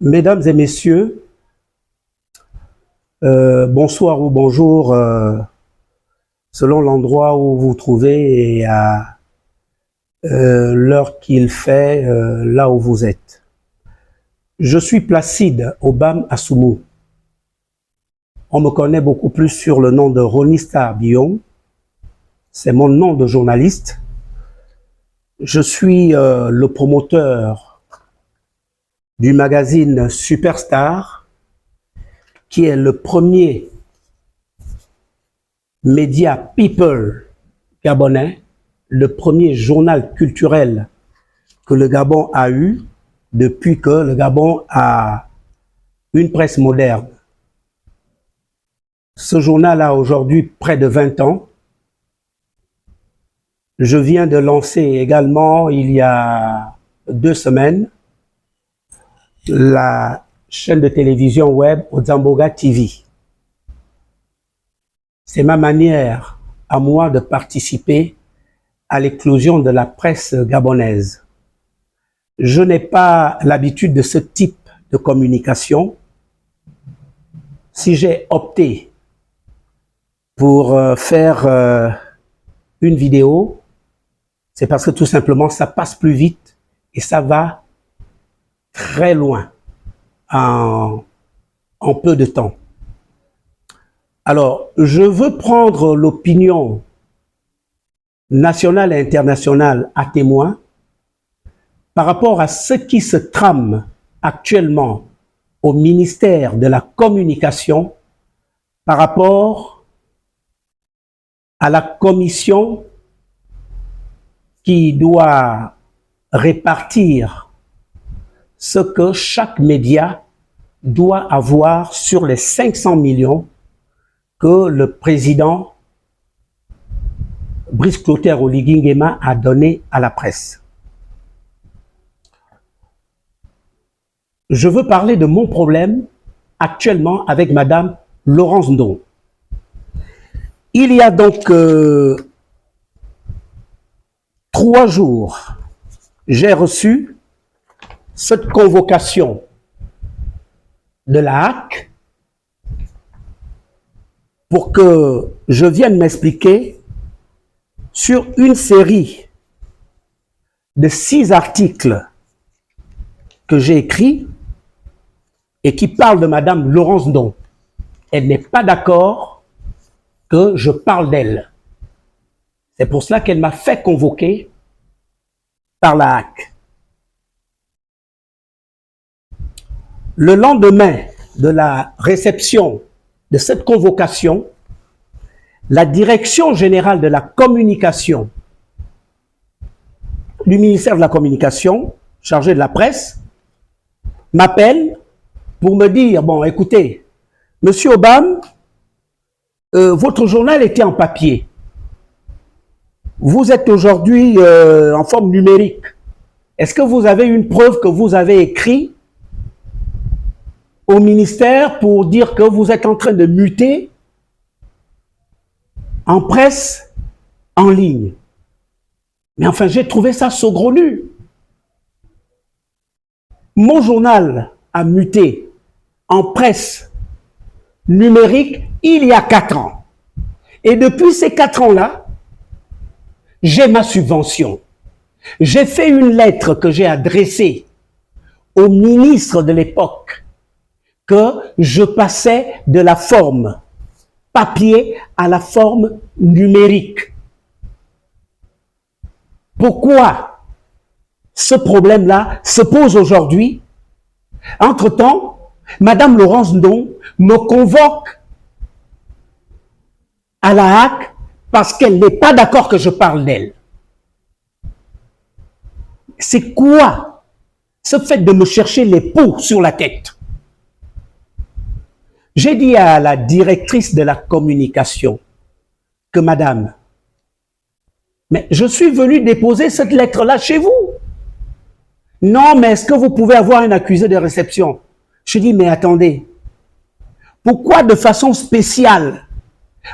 Mesdames et messieurs, bonsoir ou bonjour, selon l'endroit où vous vous trouvez et à l'heure qu'il fait, là où vous êtes. Je suis Placide Obam Assoumou. On me connaît beaucoup plus sur le nom de Ronnie Star Bion. C'est mon nom de journaliste. Je suis le promoteur du magazine Superstar, qui est le premier média people gabonais, le premier journal culturel que le Gabon a eu depuis que le Gabon a une presse moderne. Ce journal a aujourd'hui près de 20 ans. Je viens de lancer également, il y a 2 semaines, la chaîne de télévision web Ozamboga TV. C'est ma manière à moi de participer à l'éclosion de la presse gabonaise. Je n'ai pas l'habitude de ce type de communication. Si j'ai opté pour faire une vidéo, c'est parce que tout simplement ça passe plus vite et ça va très loin en peu de temps. Alors, je veux prendre l'opinion nationale et internationale à témoin par rapport à ce qui se trame actuellement au ministère de la Communication par rapport à la commission qui doit répartir ce que chaque média doit avoir sur les 500 millions que le président Brice Clotaire Oligui Nguema a donné à la presse. Je veux parler de mon problème actuellement avec Madame Laurence Ndong. Il y a donc 3 jours, j'ai reçu cette convocation de la HAC pour que je vienne m'expliquer sur une série de 6 articles que j'ai écrits et qui parlent de Madame Laurence Ndong. Elle n'est pas d'accord que je parle d'elle. C'est pour cela qu'elle m'a fait convoquer par la HAC. Le lendemain de la réception de cette convocation, la Direction générale de la communication du ministère de la Communication, chargée de la presse, m'appelle pour me dire, bon, écoutez, Monsieur Obam, votre journal était en papier. Vous êtes aujourd'hui en forme numérique. Est-ce que vous avez une preuve que vous avez écrit au ministère pour dire que vous êtes en train de muter en presse en ligne? Mais enfin, j'ai trouvé ça saugrenu. Mon journal a muté en presse numérique il y a 4 ans. Et depuis ces 4 ans-là, j'ai ma subvention. J'ai fait une lettre que j'ai adressée au ministre de l'époque que je passais de la forme papier à la forme numérique. Pourquoi ce problème-là se pose aujourd'hui? Entre-temps, Madame Laurence Ndong me convoque à la HAC parce qu'elle n'est pas d'accord que je parle d'elle. C'est quoi ce fait de me chercher les poux sur la tête? J'ai dit à la directrice de la communication que madame, mais je suis venu déposer cette lettre-là chez vous. Non, mais est-ce que vous pouvez avoir un accusé de réception? Je dis, mais attendez, pourquoi de façon spéciale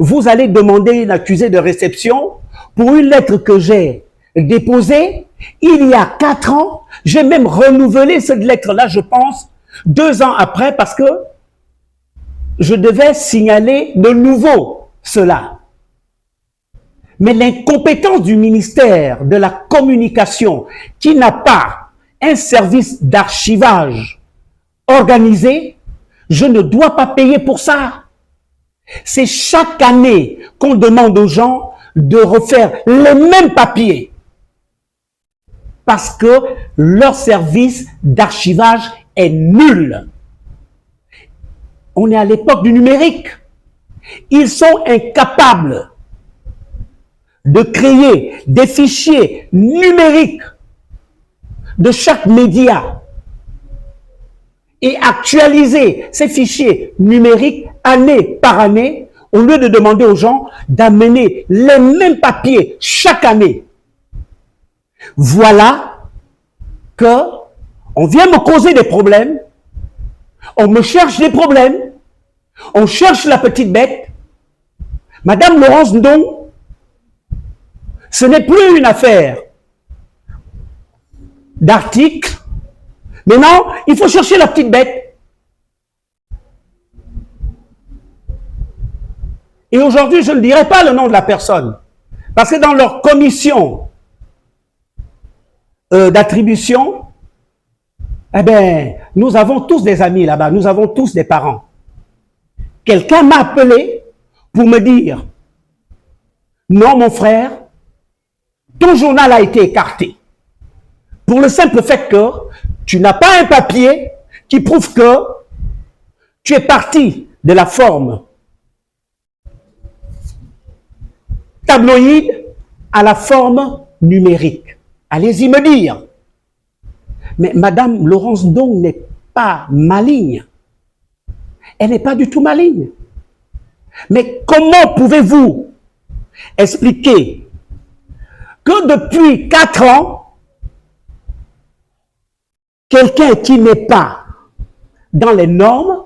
vous allez demander un accusé de réception pour une lettre que j'ai déposée il y a 4 ans? J'ai même renouvelé cette lettre-là, je pense, 2 ans après parce que je devais signaler de nouveau cela. Mais l'incompétence du ministère de la communication qui n'a pas un service d'archivage organisé, je ne dois pas payer pour ça. C'est chaque année qu'on demande aux gens de refaire les mêmes papiers parce que leur service d'archivage est nul. On est à l'époque du numérique. Ils sont incapables de créer des fichiers numériques de chaque média et actualiser ces fichiers numériques année par année au lieu de demander aux gens d'amener les mêmes papiers chaque année. Voilà que on vient me causer des problèmes, on me cherche des problèmes, on cherche la petite bête. Madame Laurence Ndong, ce n'est plus une affaire d'article. Maintenant, il faut chercher la petite bête. Et aujourd'hui, je ne dirai pas le nom de la personne. Parce que dans leur commission d'attribution, eh bien, nous avons tous des amis là-bas, nous avons tous des parents. Quelqu'un m'a appelé pour me dire, non mon frère, ton journal a été écarté. Pour le simple fait que tu n'as pas un papier qui prouve que tu es parti de la forme tabloïde à la forme numérique. Allez-y me dire. Mais Madame Laurence Ndong n'est pas maligne. Elle n'est pas du tout maligne. Mais comment pouvez-vous expliquer que depuis 4 ans, quelqu'un qui n'est pas dans les normes,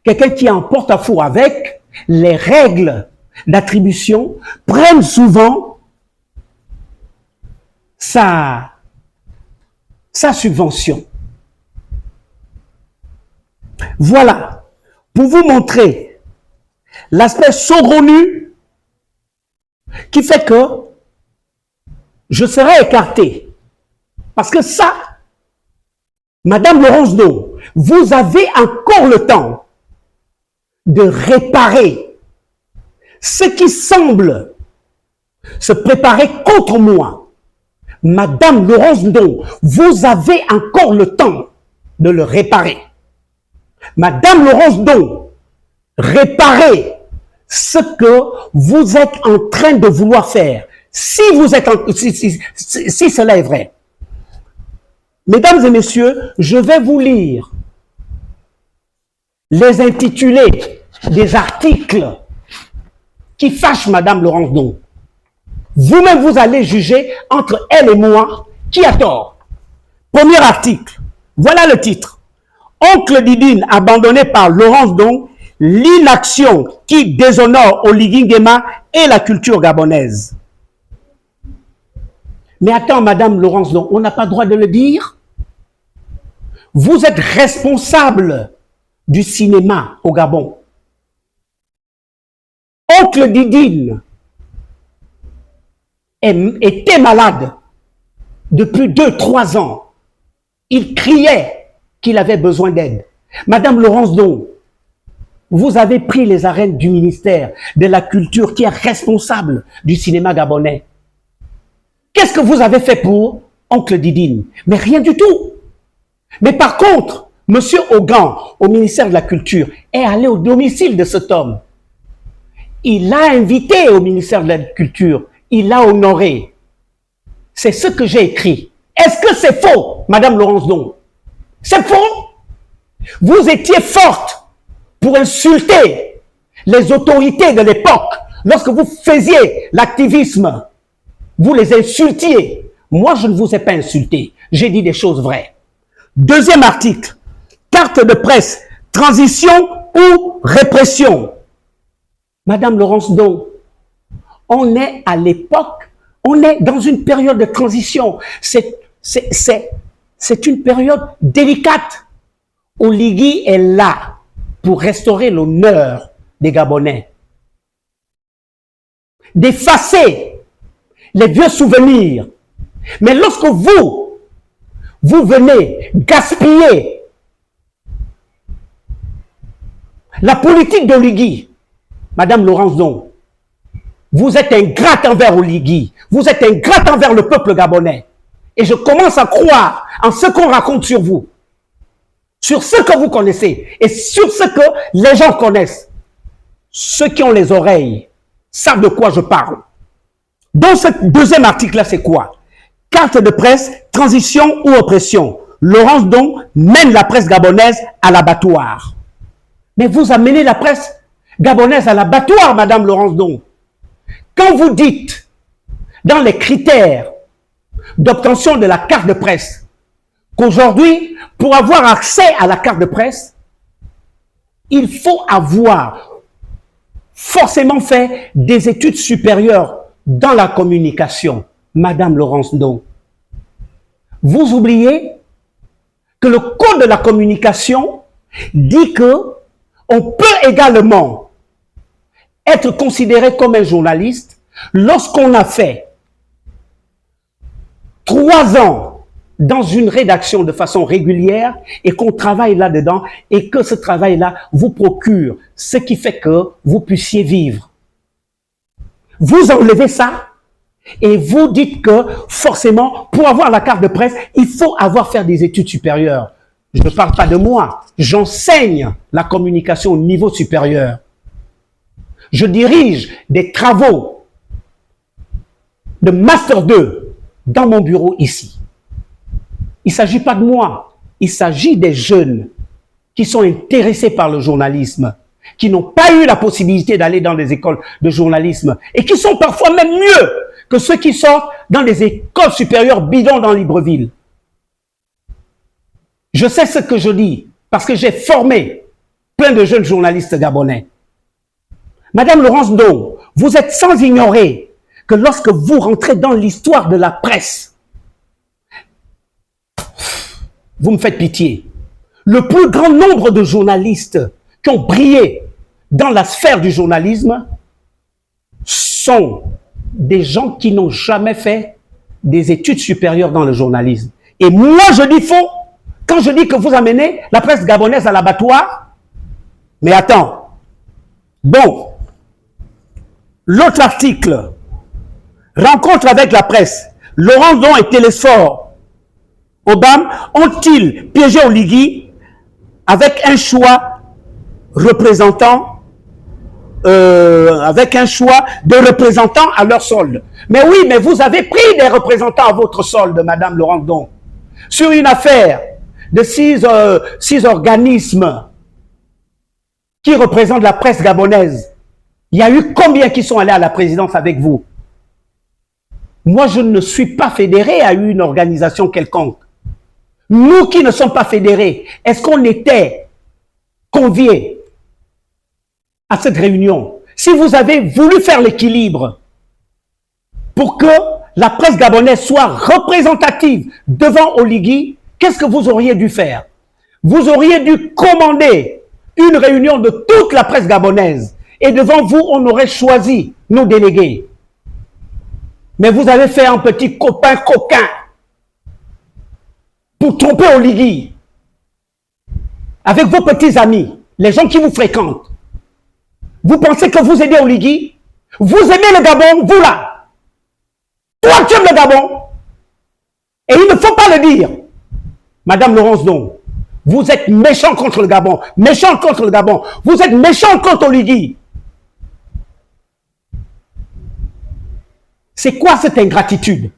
quelqu'un qui est en porte-à-faux avec les règles d'attribution, prenne souvent sa subvention. Voilà, pour vous montrer l'aspect saugrenu qui fait que je serai écarté. Parce que ça, Madame Laurence Ndong, vous avez encore le temps de réparer ce qui semble se préparer contre moi. Madame Laurence Ndong, vous avez encore le temps de le réparer. Madame Laurence Ndong, réparez ce que vous êtes en train de vouloir faire. Si cela est vrai. Mesdames et messieurs, je vais vous lire les intitulés des articles qui fâchent Madame Laurence Ndong. Vous-même, vous allez juger entre elle et moi qui a tort. Premier article, voilà le titre. Oncle Didine abandonné par Laurence Ndong, l'inaction qui déshonore Oligui Nguema et la culture gabonaise. Mais attends, Madame Laurence Ndong, on n'a pas le droit de le dire. Vous êtes responsable du cinéma au Gabon. Oncle Didine était malade depuis 2-3 ans. Il criait qu'il avait besoin d'aide. Madame Laurence Ndong, vous avez pris les arènes du ministère de la Culture qui est responsable du cinéma gabonais. Qu'est-ce que vous avez fait pour Oncle Didine? Mais rien du tout. Mais par contre, Monsieur Hogan, au ministère de la Culture, est allé au domicile de cet homme. Il l'a invité au ministère de la Culture. Il l'a honoré. C'est ce que j'ai écrit. Est-ce que c'est faux, Madame Laurence Ndong? C'est faux? Vous étiez forte pour insulter les autorités de l'époque. Lorsque vous faisiez l'activisme, vous les insultiez. Moi, je ne vous ai pas insulté. J'ai dit des choses vraies. Deuxième article. Carte de presse. Transition ou répression. Madame Laurence Ndong, on est à l'époque, on est dans une période de transition. C'est une période délicate. Oligui est là pour restaurer l'honneur des Gabonais, d'effacer les vieux souvenirs. Mais lorsque vous venez gaspiller la politique d'Oligui, Madame Laurence Don, vous êtes ingrate envers Oligui, vous êtes ingrate envers le peuple gabonais. Et je commence à croire en ce qu'on raconte sur vous, sur ce que vous connaissez et sur ce que les gens connaissent. Ceux qui ont les oreilles savent de quoi je parle. Dans ce deuxième article-là, c'est quoi? Carte de presse, transition ou oppression. Laurence Don mène la presse gabonaise à l'abattoir. Mais vous amenez la presse gabonaise à l'abattoir, Madame Laurence Don. Quand vous dites, dans les critères d'obtention de la carte de presse, qu'aujourd'hui, pour avoir accès à la carte de presse, il faut avoir forcément fait des études supérieures dans la communication. Madame Laurence Don, vous oubliez que le code de la communication dit que on peut également être considéré comme un journaliste lorsqu'on a fait 3 ans dans une rédaction de façon régulière et qu'on travaille là-dedans et que ce travail-là vous procure ce qui fait que vous puissiez vivre. Vous enlevez ça et vous dites que forcément, pour avoir la carte de presse, il faut avoir fait des études supérieures. Je ne parle pas de moi, j'enseigne la communication au niveau supérieur. Je dirige des travaux de Master 2 dans mon bureau ici. Il ne s'agit pas de moi, il s'agit des jeunes qui sont intéressés par le journalisme, qui n'ont pas eu la possibilité d'aller dans des écoles de journalisme et qui sont parfois même mieux que ceux qui sortent dans des écoles supérieures bidons dans Libreville. Je sais ce que je dis parce que j'ai formé plein de jeunes journalistes gabonais. Madame Laurence Don, vous êtes sans ignorer que lorsque vous rentrez dans l'histoire de la presse, vous me faites pitié. Le plus grand nombre de journalistes qui ont brillé dans la sphère du journalisme sont des gens qui n'ont jamais fait des études supérieures dans le journalisme. Et moi, je dis faux quand je dis que vous amenez la presse gabonaise à l'abattoir. Mais attends. Bon. L'autre article. Rencontre avec la presse. Laurent Don et Télésphore Obama ont-ils piégé Oligui avec un choix représentant de représentants à leur solde. Mais oui, mais vous avez pris des représentants à votre solde, Madame Laurence Don, sur une affaire de 6 organismes qui représentent la presse gabonaise. Il y a eu combien qui sont allés à la présidence avec vous? Moi, je ne suis pas fédéré à une organisation quelconque. Nous qui ne sommes pas fédérés, est-ce qu'on était conviés à cette réunion? Si vous avez voulu faire l'équilibre pour que la presse gabonaise soit représentative devant Oligui, qu'est-ce que vous auriez dû faire? Vous auriez dû commander une réunion de toute la presse gabonaise et devant vous, on aurait choisi nos délégués. Mais vous avez fait un petit copain coquin pour tromper Oligui avec vos petits amis, les gens qui vous fréquentent. Vous pensez que vous aidez Oligui? Vous aimez le Gabon, vous là. Toi, tu aimes le Gabon. Et il ne faut pas le dire. Madame Laurence Don, vous êtes méchant contre le Gabon, méchant contre le Gabon. Vous êtes méchant contre Oligui. C'est quoi cette ingratitude?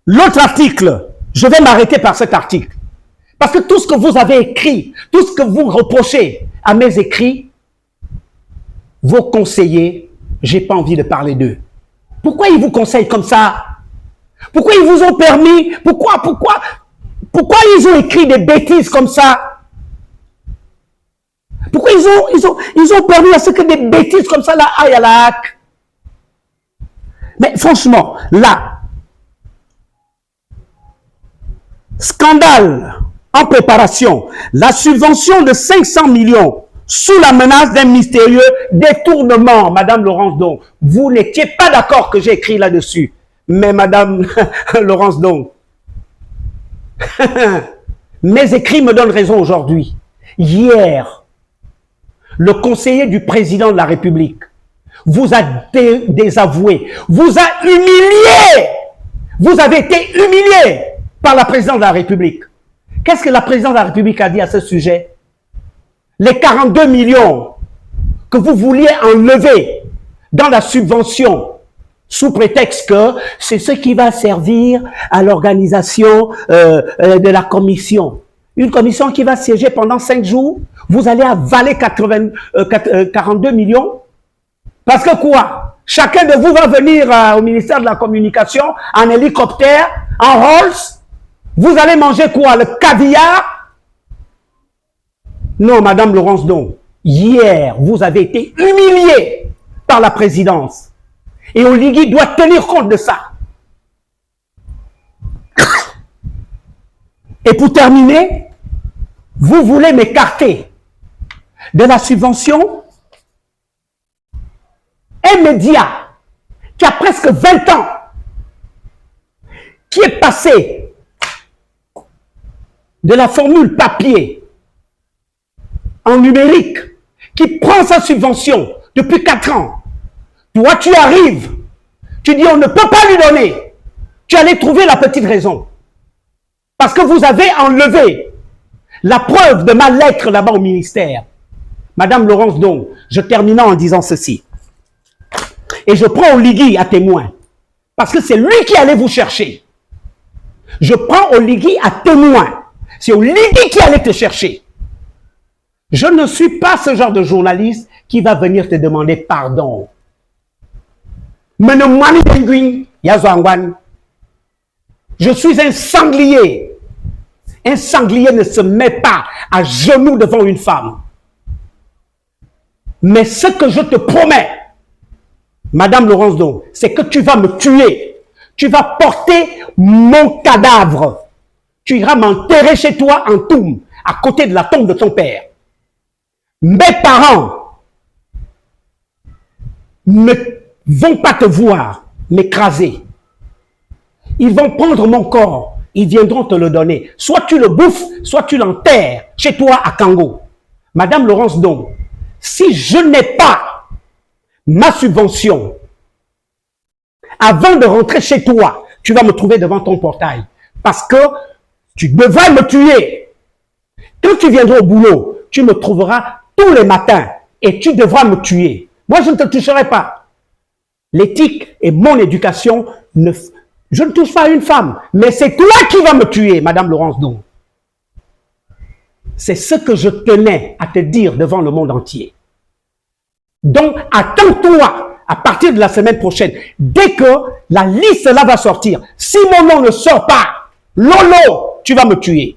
L'autre article, je vais m'arrêter par cet article. Parce que tout ce que vous avez écrit, tout ce que vous reprochez à mes écrits, vos conseillers, j'ai pas envie de parler d'eux. Pourquoi ils vous conseillent comme ça? Pourquoi ils vous ont permis? Pourquoi ils ont écrit des bêtises comme ça? Pourquoi ils ont permis à ce que des bêtises comme ça là aillent à la HAC? Mais franchement, là, scandale en préparation la subvention de 500 millions sous la menace d'un mystérieux détournement. Madame Laurence Don, vous n'étiez pas d'accord que j'ai écrit là-dessus. Mais Madame Laurence Don, mes écrits me donnent raison aujourd'hui. Hier, le conseiller du président de la République vous a désavoué, vous a humilié. Vous avez été humilié par la présidente de la République. Qu'est-ce que la présidente de la République a dit à ce sujet? Les 42 millions que vous vouliez enlever dans la subvention, sous prétexte que c'est ce qui va servir à l'organisation de la commission. Une commission qui va siéger pendant 5 jours, vous allez avaler 42 millions. Parce que quoi? Chacun de vous va venir au ministère de la Communication en hélicoptère, en Rolls. Vous allez manger quoi? Le caviar? Non, Madame Laurence Don, hier, vous avez été humiliée par la présidence. Et Oligui doit tenir compte de ça. Et pour terminer, vous voulez m'écarter de la subvention. Un média qui a presque 20 ans, qui est passé de la formule papier en numérique, qui prend sa subvention depuis 4 ans. Toi, tu arrives, tu dis on ne peut pas lui donner. Tu allais trouver la petite raison. Parce que vous avez enlevé la preuve de ma lettre là-bas au ministère. Madame Laurence Don, je termine en disant ceci. Et je prends Oligui à témoin. Parce que c'est lui qui allait vous chercher. Je prends Oligui à témoin. C'est Oligui qui allait te chercher. Je ne suis pas ce genre de journaliste qui va venir te demander pardon. Je suis un sanglier. Un sanglier ne se met pas à genoux devant une femme. Mais ce que je te promets, Madame Laurence Don, c'est que tu vas me tuer. Tu vas porter mon cadavre. Tu iras m'enterrer chez toi en tombe, à côté de la tombe de ton père. Mes parents ne vont pas te voir m'écraser. Ils vont prendre mon corps. Ils viendront te le donner. Soit tu le bouffes, soit tu l'enterres chez toi à Kango. Madame Laurence Don, si je n'ai pas ma subvention, avant de rentrer chez toi, tu vas me trouver devant ton portail. Parce que tu devras me tuer. Quand tu viendras au boulot, tu me trouveras tous les matins et tu devras me tuer. Moi, je ne te toucherai pas. L'éthique et mon éducation, je ne touche pas à une femme. Mais c'est toi qui vas me tuer, Madame Laurence Don. C'est ce que je tenais à te dire devant le monde entier. Donc, attends-toi à partir de la semaine prochaine. Dès que la liste là va sortir, si mon nom ne sort pas, Lolo, tu vas me tuer.